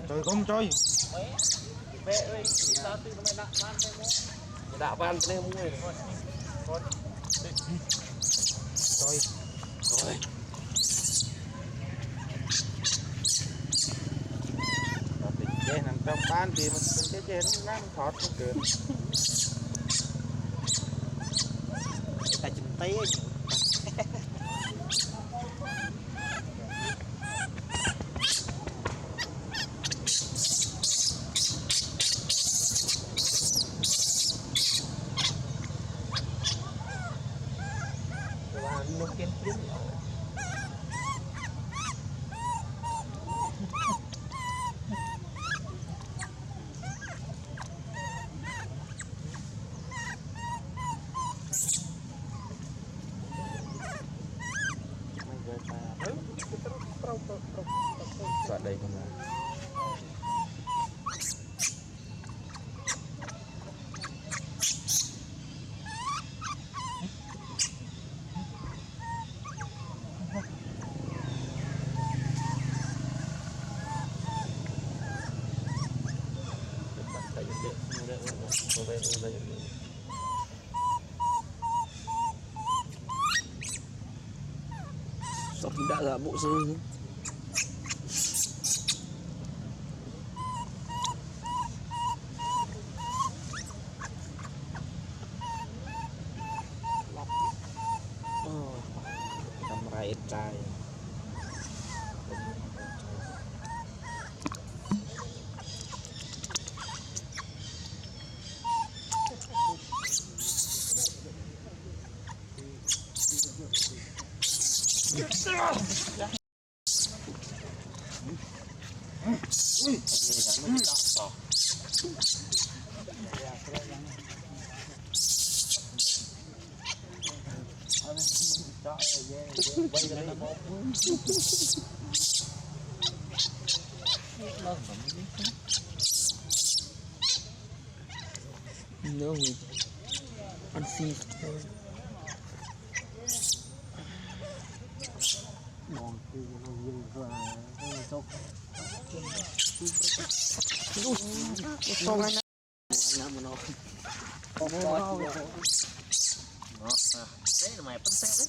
trời không chơi đã ban lên mua thôi con rồi rồi chế nằm trong ban thì mình chế nó thoát nó cười ta chừng té nó kiên quyết soạn đây không là sau khi đã ra bộ rơi làm rai ít trai no ăn xì bọn thì nó dừng rồi nó chốc xong anh anh mà nó có đấy là mày bắn xe đấy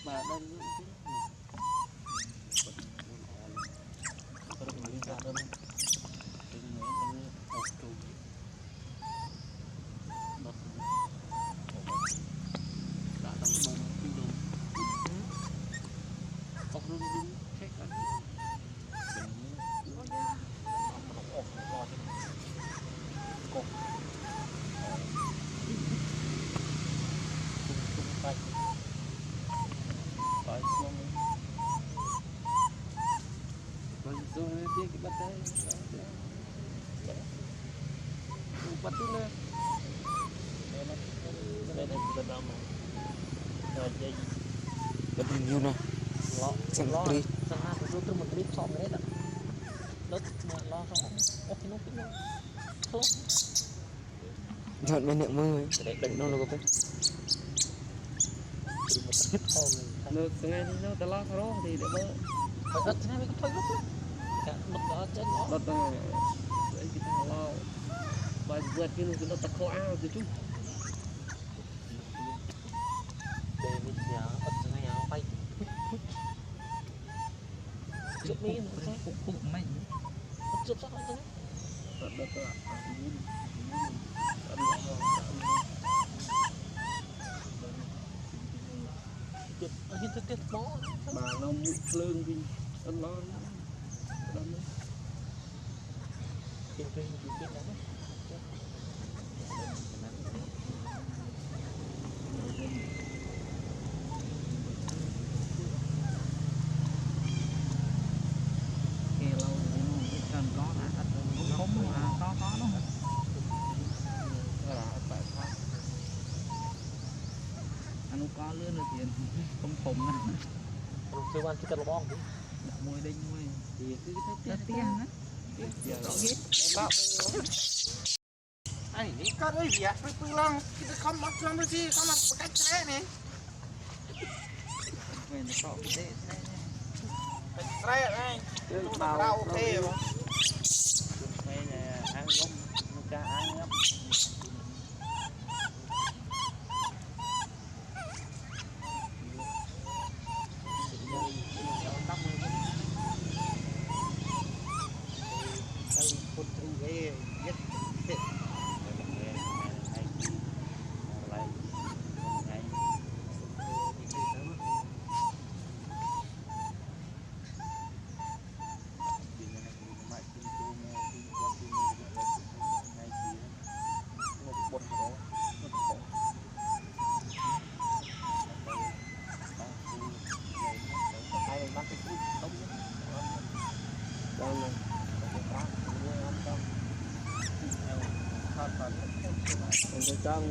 mà đơn dia kita teh lupa tuh lah đây kita nama jadi cái nhiều nè sang tri sang hai cái thứ một clip xong đấy là lớp lo xong ok nó cũng không chọn bên niệm mưa đừng đâu đâu có nó ngày đi nó ta lo sao thì để bơ phải đất thế này mới thôi đất cả một đó chân nó đất đấy kita lo bài vượt cái nó ta khó ao chứ để mình nhớ bật cho này nó bay trước đi nó cũng mạnh trước sắc nó đất ở trên tiết bó bà nó lương đi ăn lo tiền tiền đó một con lươn là tiền không phồng á cơ quan chỉ cần là bong chứ môi đinh môi thì cứ thế tiền á giờ rõ hết Bác anh đi cắt ơi việc tôi tu lăng không mất không được gì không làm cách thế này về nó sọ cái đấy thế này tôi đã ok rồi đây là ăn gom một ca ăn lắm cái trang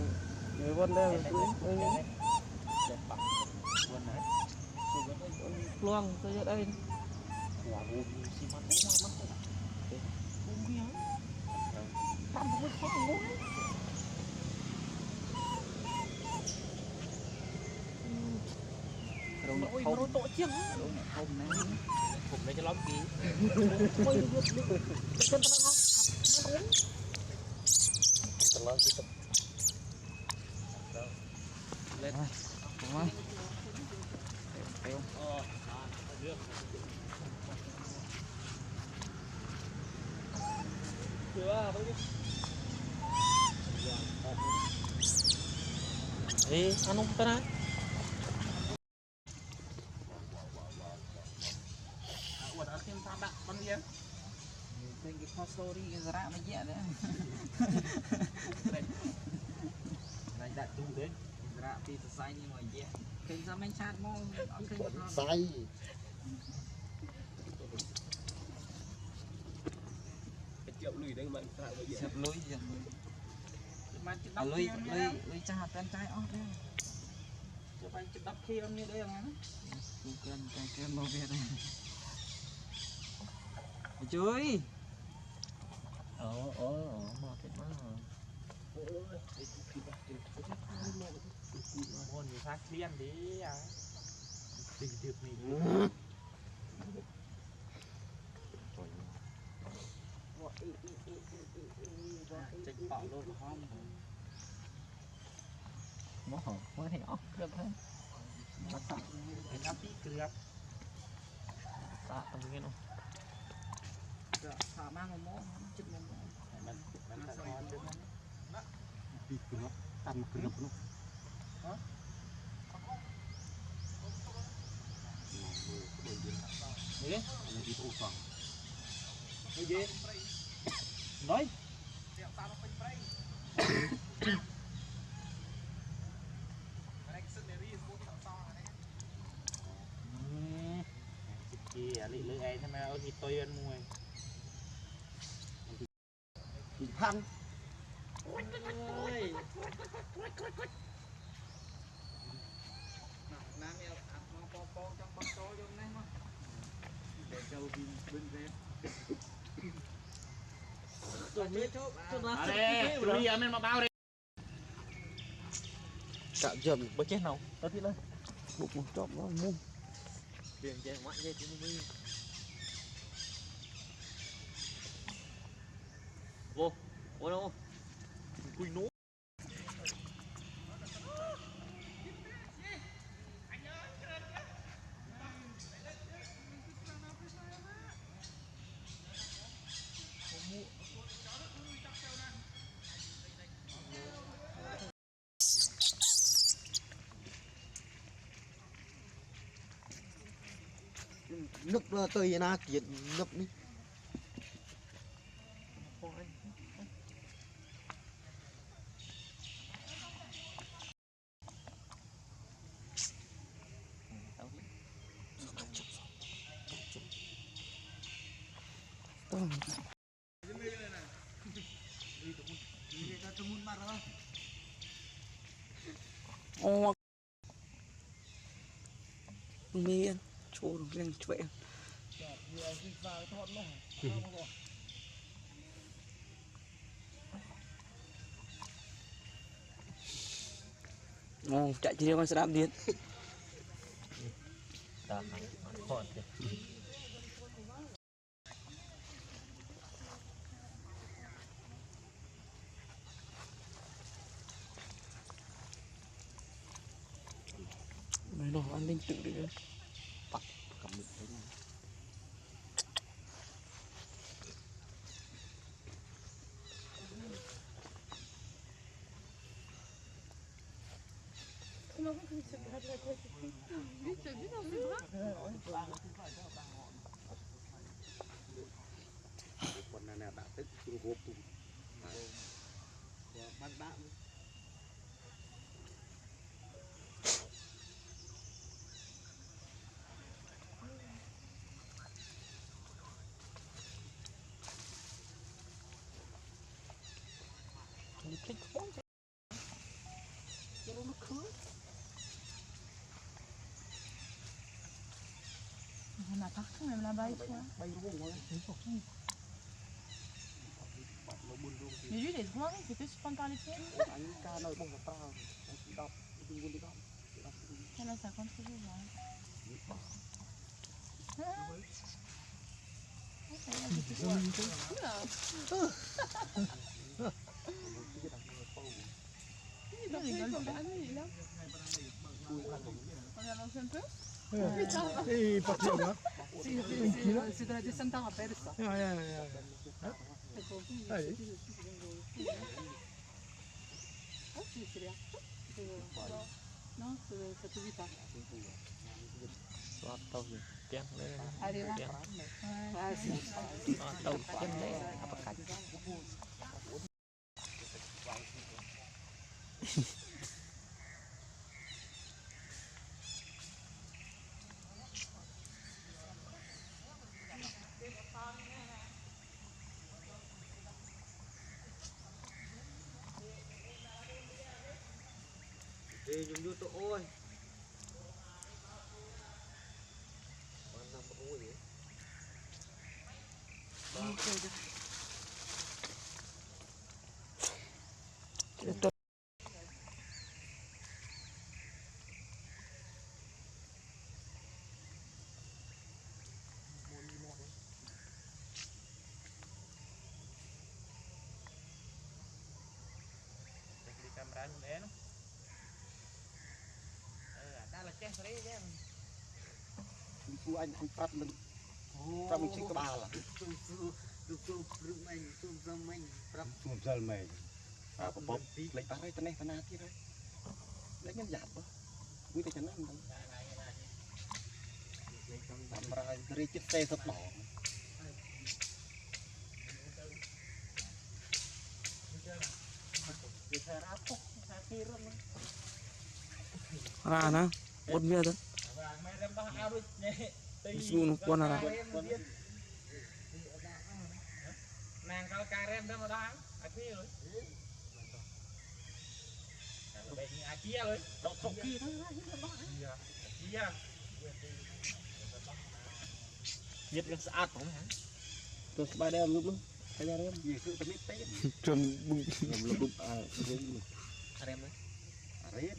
người vân đây loang tôi ở đây không tổ chức không nàyผมไม่จะล้อมกี้ ôi được chân tao khôngตลอดที่ต้อง lên không ơi kéo ê ăn không ta này cái kho story cái ra mới dễ đấy này đã chung đến ra thì sai nhưng mà dễ cái ra mấy chat mong sai chịu lùi đây mà sập lối dần lối cha tên trai ót đấy cho bạn chụp đắp khi như đây mà cái màu việt này chuối mà cái má môn gì khác liên đi à tình tiệp này chỉnh bỏ luôn không nó hở mới thì óc được thế cái áp tí cướp tạ tầm cái nó thả mang một món chụp một món mình ta ngon chứ đi cướp ăn cướp luôn gì đi ô vàng cái gì nói kia lì lưỡi ấy thế mà ở thì tôi ăn mùi đi thăng nam yêu nó po trong con chó trong này mà để châu bên bên tôi biết cho nó đây bây giờ mình mà bao đi cả dầm bớt chết nào tao đi lên một chóp nó mông tiền chơi ngoại dây thì mới vô vô đâu cùi nú nấp là tơi na kiện nấp đi miên trôn lên chuệ chạy chỉ con sẽ đạp điện ta hòn mày nó ăn linh tự được cầm được thế này con này đã tức chịu hộp tụ bắt đạn đi thích không On a partout, même là-bas ici. Hein. Mais lui, il est trop marrant, il fait que se prendre par les pieds. Il a 50 jours. Il rigole pas. On avance un peu. C'est de la descente en rappel, ça. C'est bien. Non, ça te dit pas. xoa tàu gì chém lên Allez, là. chém Ouais, c'est xoa tàu chém lên apa cách đi dùng vô tôi ôi camera lên đã là chết đấy chứ chú anh phát mình trong mình chiếc ba là chùm sờ mày à có bóp lấy ta đây ta này ta na kia đây lấy nhân giặt đó quý ta chắn ăn làm ra cái chiếc xe sập đỏ ra nè một bia thôi xuống con là nàng kalau karem dah mudah aki rồi bây giờ aki rồi đọc thọc kia thôi kia nhiệt gần sạch không hả tôi bay đem lúc luôn bay đem gì cứ tao biết té trầm bụng bụng à karem đấy rén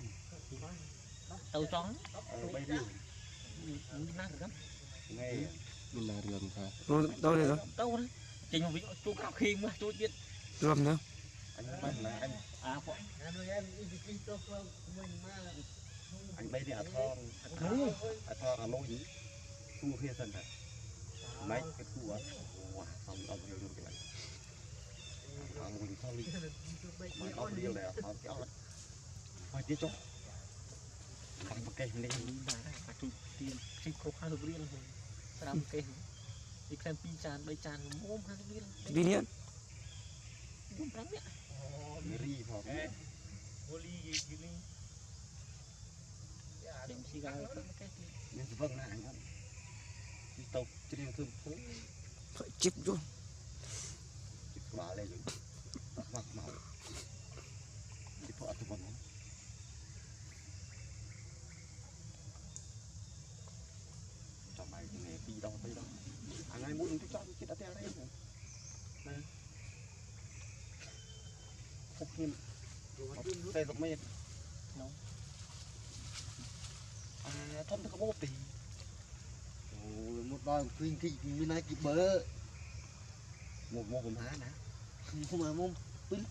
tàu trắng bay đi nát được lắm nghe mình là đường thôi rồi đâu đây rồi tàu đấy trình một ví chú cao khi mà chú biết rầm nữa anh là anh anh bay đi à thon Hà Nội gì khu kia sân này mấy cái khu á wow xong ông nhiều được cái này mình sao đi mà ông đi là họ kéo phải tiếp cho bằng một cây này chú tiền khi khổ khăn được riêng rồi làm cái đi xem pi tràn bay tràn mồm hai cái đi nhé mồm trắng đấy ri họ Oli gini đem xì gà nên vâng là anh đi tàu trên đường thương phải chip luôn chip bà lên rồi mặc màu chip họ tụi mình chết ở đây này phục hiểm đây giống mấy thâm thức có bố tí một đôi khuyên kỵ bên này kịp bớ một còn há nè không mà mông pin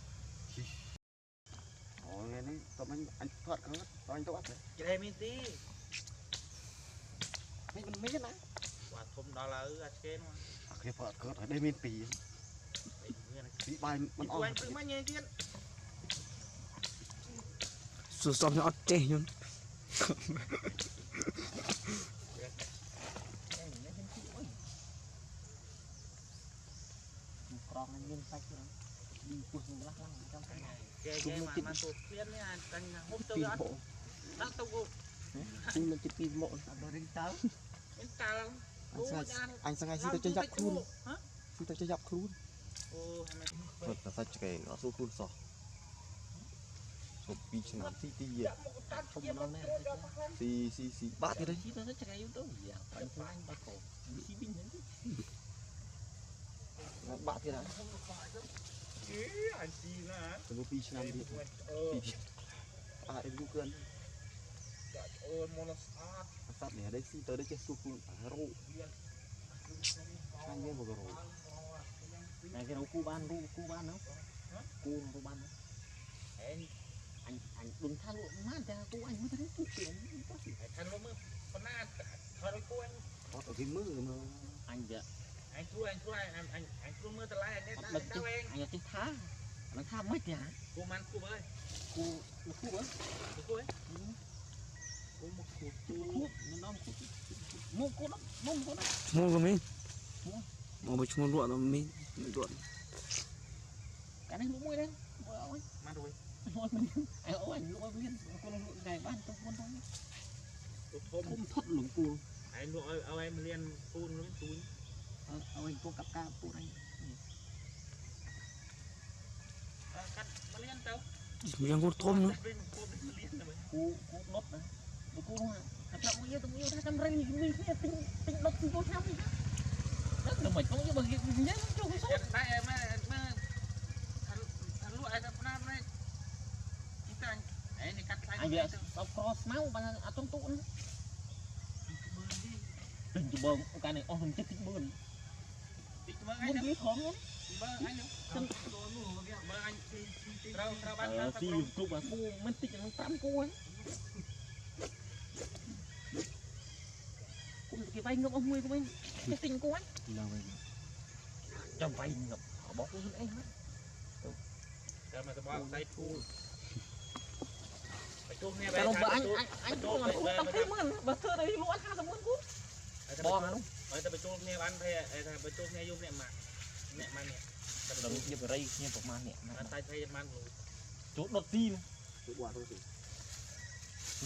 ôi nghe đấy tao anh thoát hết tao anh tao bắt cái đây mình tí mấy cái này quả thùng đó là ở trên mà cái phở cỡ ở đây miền pì bị bàiมันออก anh cứ mấy nhé tiên sụt sọt nó chê nhún còn anh nhân sạch rồi đi cuốn lắc lắc trong cái này cái mà tụt tiên nha anh hút tao ăn lắc tao vô chung là chụp pin mộ đồ đánh tao đánh tao anh sang ngày xin tao chơi dọc luôn xin tao chơi dọc luôn thật là sao cái nó số khuôn sọ số pi chân nó tí tí gì không nó nè xì bát cái đấy chỉ tao chơi cái yếu tố gì à anh không anh bắt cổ xí pin đấy bát cái đấy anh chi nữa số pi chân nó đi em cũng cơn sát này đấy xí tới đấy chơi số khuôn rô anh nghe một cái rô này cái nấu cu ban đâu cu ban đâu anh đừng than luôn má cha cu anh mới thấy cái chuyện than luôn mưa con na thôi đôi cô anh có ở cái mưa mà anh vậy anh thua mưa từ lại anh anh là cái thá nó tha mất nhỉ cô man cô ơi cu ấy cô ấy cô một cuộn nó mua cô đó mua của mình mua một chút ruộng rồi mình ruộng cái này mua đấy mua man rồi mình anh lụa viên con lụa ngày ban tôi con thôi không thoát lủng cu anh lụa ao em liền phun nó túi anh cô cặp ca phụ anh cắt nó liên đâu miếng con tôm nữa cu nốt đấy cu nó thật là bao nhiêu tôi yêu 200 rinh mình tính đốt thì cô theo đi đó là mình không như bằng nhớ cho cái số đây em thằng lụa anh năm nay anh vậy tao cross máu mà trong tủ nữa đừng cho bơm cái này ông chết thích bơm muốn biết không nhé phi chụp mà cô mất tích nó tám cô ấy cũng cái vay ngập ông nuôi của mình cái tình cô ấy trong vay ngập họ bỏ cái ấy hết rồi mà tao bỏ tay thu cái ông vợ anh tôi làm cũng tâm thế mà bà thưa đây lúa ha tao muốn cút bò mà đúng rồi tao bị chôn nghe bán thế tao bị chôn nghe vô nè mà nè đừng như cái đây như một màn nè anh tay thay man rồi chỗ đột tin cái quả thôi thì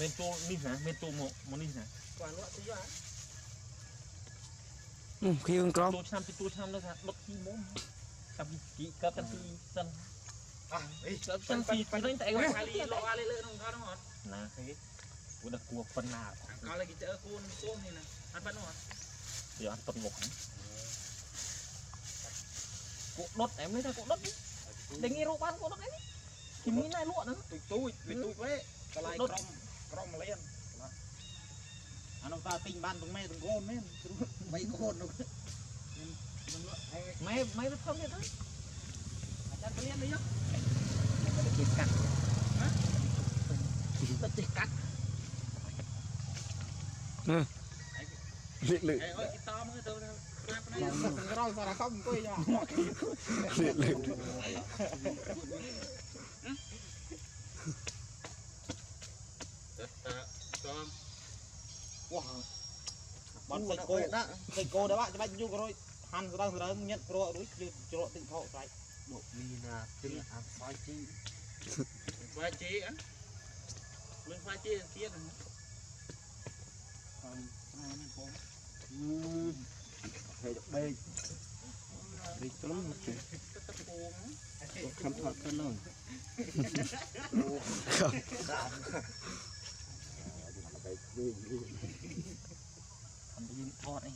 men tô đi hả men tô một đi hả quả lúa tí rồi khi con con tôi tham đó đột tin mồm cầm chỉ cấp chân phi chân cấp chân phi phải đánh tại cái ali lo ali lên không có đúng không nè thế của đặc của phần nào có là cái chợ cô này nè ăn phân đúng không giờ ăn tuần một cụ đốt em lấy ra cụ đốt đi để nghe rô ban cụ đốt đấy thì mi này lụa nữa tôi với cái này crom lên anh ông ta tinh ban tụi mày tụi gôn đấy mấy gôn đâu mày mới không biết đấy chắc có liên đi nhá chỉ cắt nó chỉ cắt liệt liệt ơi cái to mới tôi rồi sao là không tôi nha liệt liệt wow bọn thầy cô đã bạn cho bạn vô rồi han ra nhận pro đối cho tỉnh thọ phải bộ đi là tên là phai chi á lên phai chi kia này hay được bê đi cho lắm chứ không thoát cái lời thằng đi thọt anh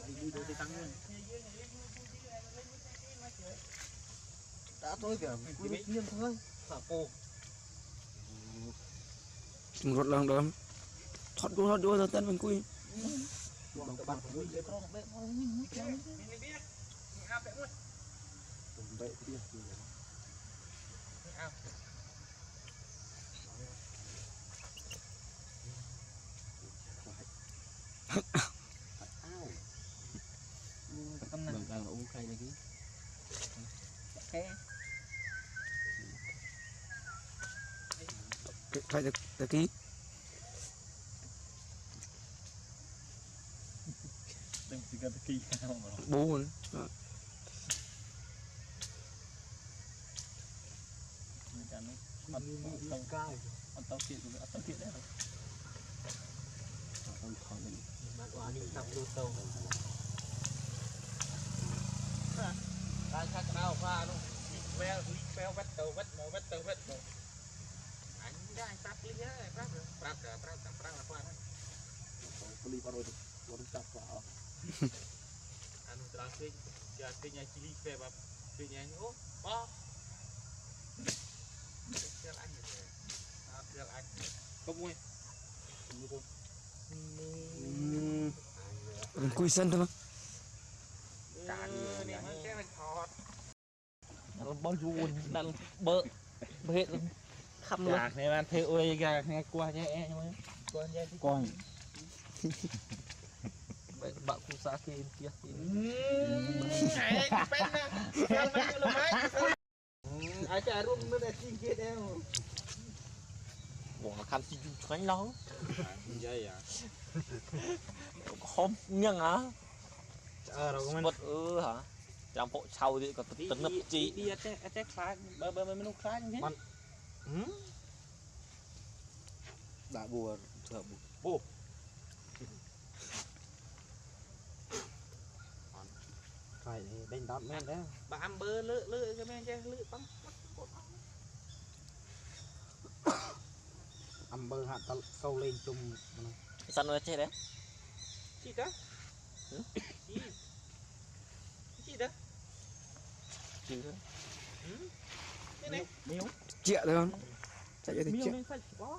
đi đôi tay tăng luôn đã thôi kìa quy định nhiên thôi thả cô Chúng rốt lần đó thoát đua rồi tên mình quy buông cái bát của mình để con bé nó nhìn cái vậy thì tâm này đang uống khay này cái Khai được ký đừng chỉ cần kỳ nào mà bố nữa tao kiện đấy Tại sao cái nào pha luôn veo vết tàu anh đang tắt lý á prap là pha nó đi vào rồi chặt vào anh tra cái nhà chili về và cái nhà nhố bó anh không vui mình quy sân thôi mà bao nhiêu đang bơ hết khăm luôn này bạn thấy ơi gà nghe qua nhé em qua nhé con bạn cũng xa kia kia ai trả luôn nó là xin kia đeo bỏ khăn xin khánh lâu vậy à không nhưng á rồi mất hả trong bộ sau thì có tấn lập chi đi attack khai bơ mình không khai như thế đã bùa thợ bùa phải đánh đón men đấy bà ăn bơ lựa cho men chứ lựa bắn ăn bơ hạt câu lên chung săn nó chết đấy chị đó chị đó chứ cái này miếu chịa được không chạy cho thì miêu chịa lên sạch quá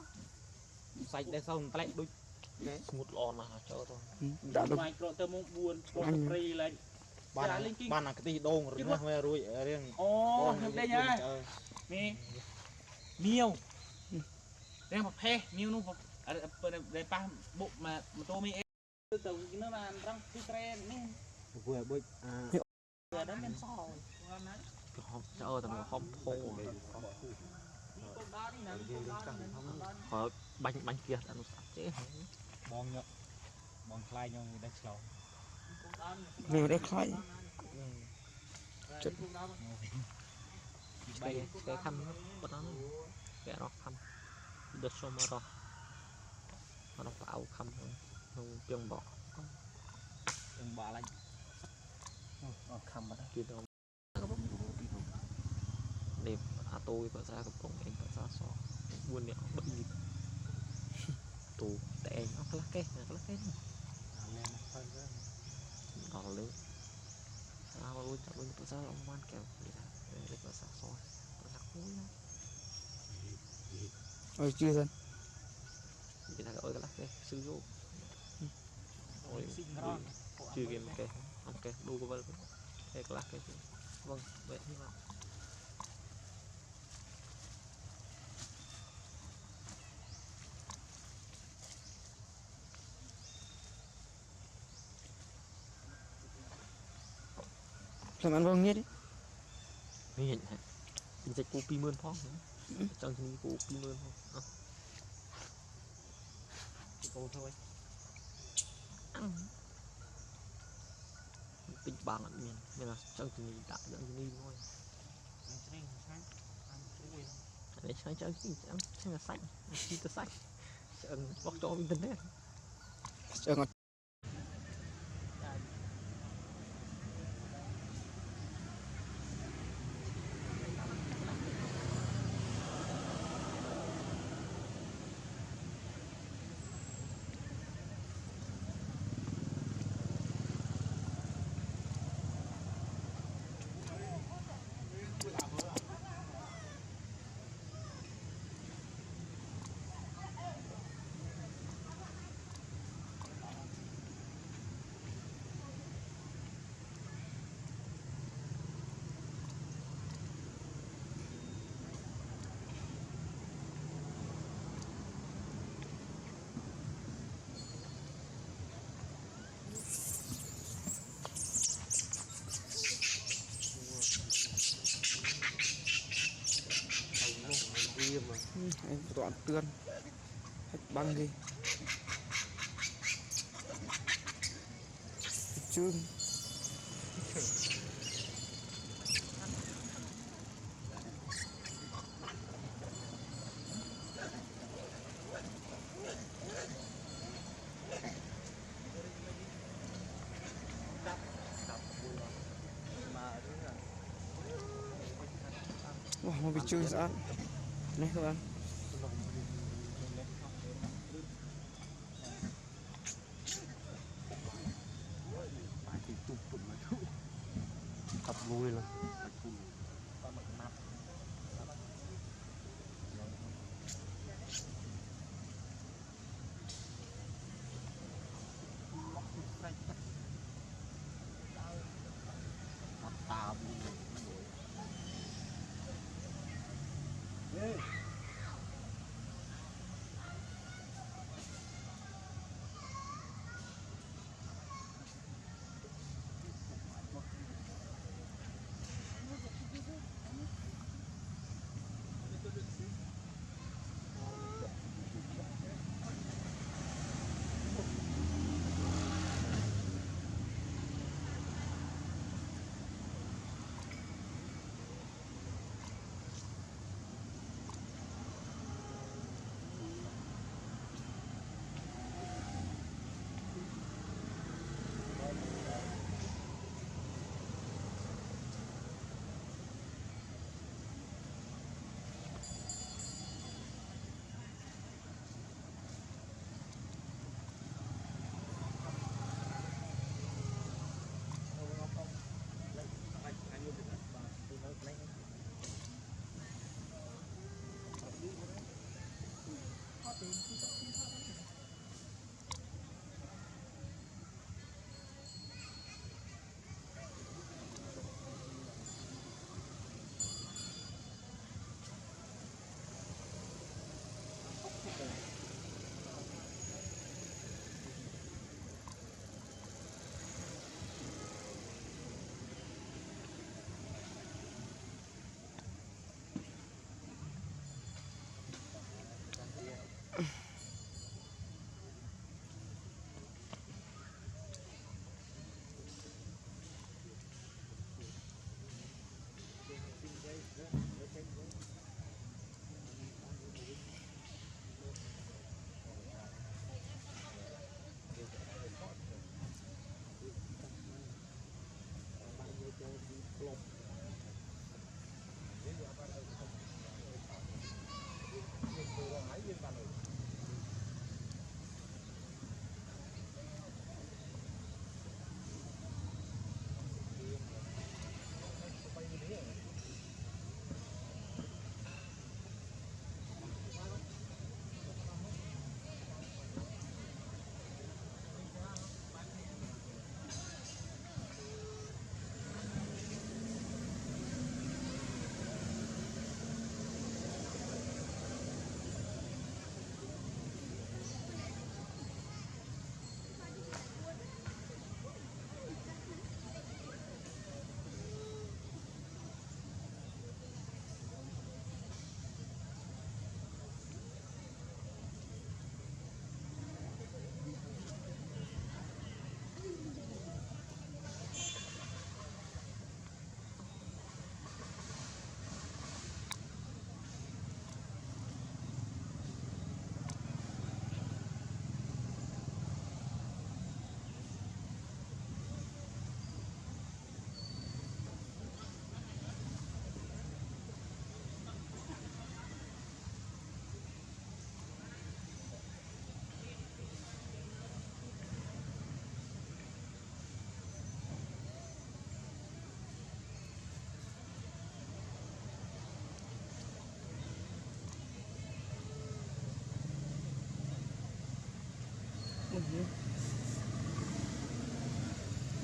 sạch đây sau tay đôi một lon là cho thôi đã được ngoài tơ mông buồn còn free lên ban là cái tí đông rồi nó hơi rui riêng ô đây nha nè miêu đang một phe miêu nó một để pa bụng mà tô mi từ từ nó là răng cái tren nè vừa bơi vừa đó men sò cho tao không khô họ bánh kia ăn sạch chứ bong khai nhau người ta chầu về đây khai cái khăn nó đó cái nó khăn được số mà rồi nó bảo khăn nó piông bỏ đừng bỏ lạnh khăn mà kia đâu để tôi có ra cái anh có ra so buôn miệng bận gì tù để nó lắc cái đó lên sao luôn chọn luôn tự sao ông man kèo để có sao soi lắc mũi ôi chưa dân người ta gọi cái lắc cái sư vô ôi chưa game cái ông cái đu của vợ cái lắc cái vâng vậy như vậy làm ăn vong nhất đấy mình hiện mình sẽ copy mơn phong trong những copy mơn phong cô thôi tính bằng anh miền nên là trong những đại dẫn đi thôi để sáng chơi gì xem là xanh chi ta xanh bóc cho internet chờ ngọt liêm mà anh toàn tươn hết băng đi chương wah mau bicara saat nih kawan thì tụt tụt mà tụt tập vui lắm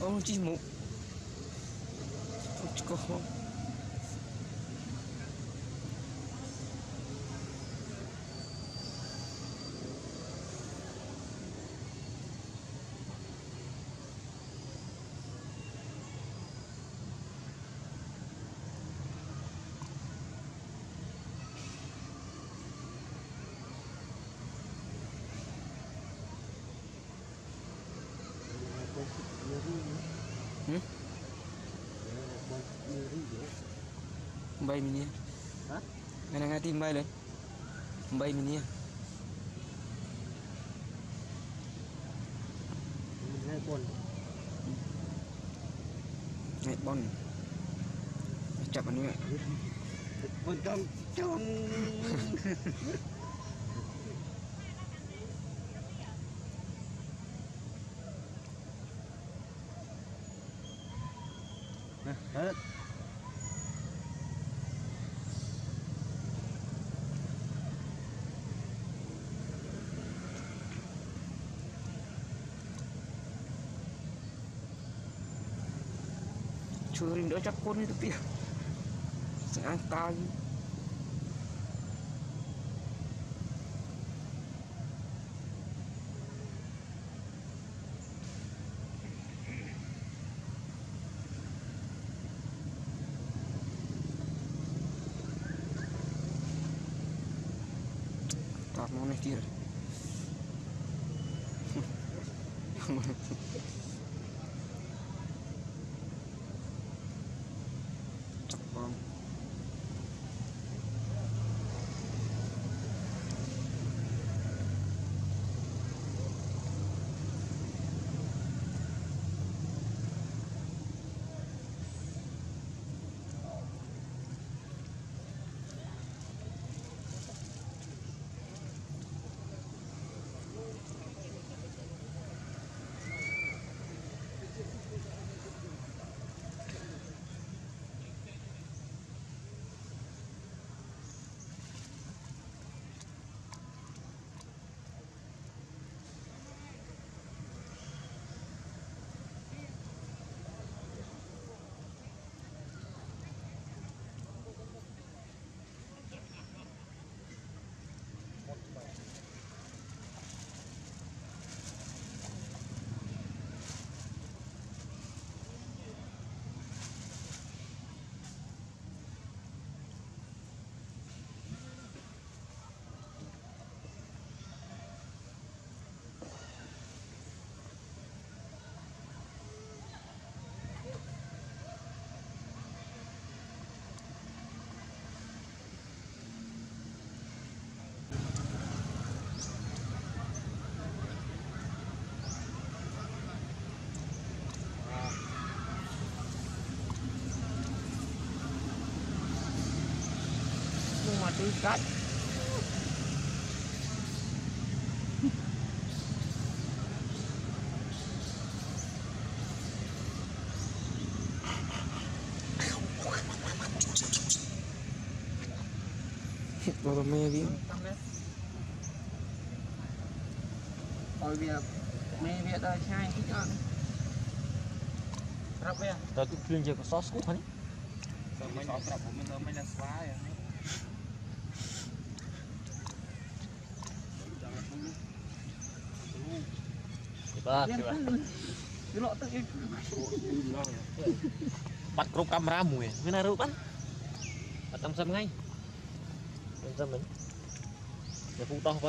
oh chỉ một có bay mình nha. Hả? Ngày nay tim bay lên. Bay mình nha. Mình nghe buồn. Ngày bon. Chặt anh nữa. Buồn trong. Hết. Chưa đỡ chắc con đi được tiền. Sẽ ăn cao. Tak mau nih dia. Cak bang. Mati kat. Rồi mẹ đi. Ôi việc mẹ việc đời trai thích ăn. Rap ya. Tao tu clean je ko sos ku hani. Mình có sập của mình là xóa rồi. Ba, Cái lọ tự nhiên. bắtគ្រប់កាមេរ៉ាមួយមានណារូបបានអត់តាមសិនថ្ងៃតាមសិនមិញតែពូដោះໄວ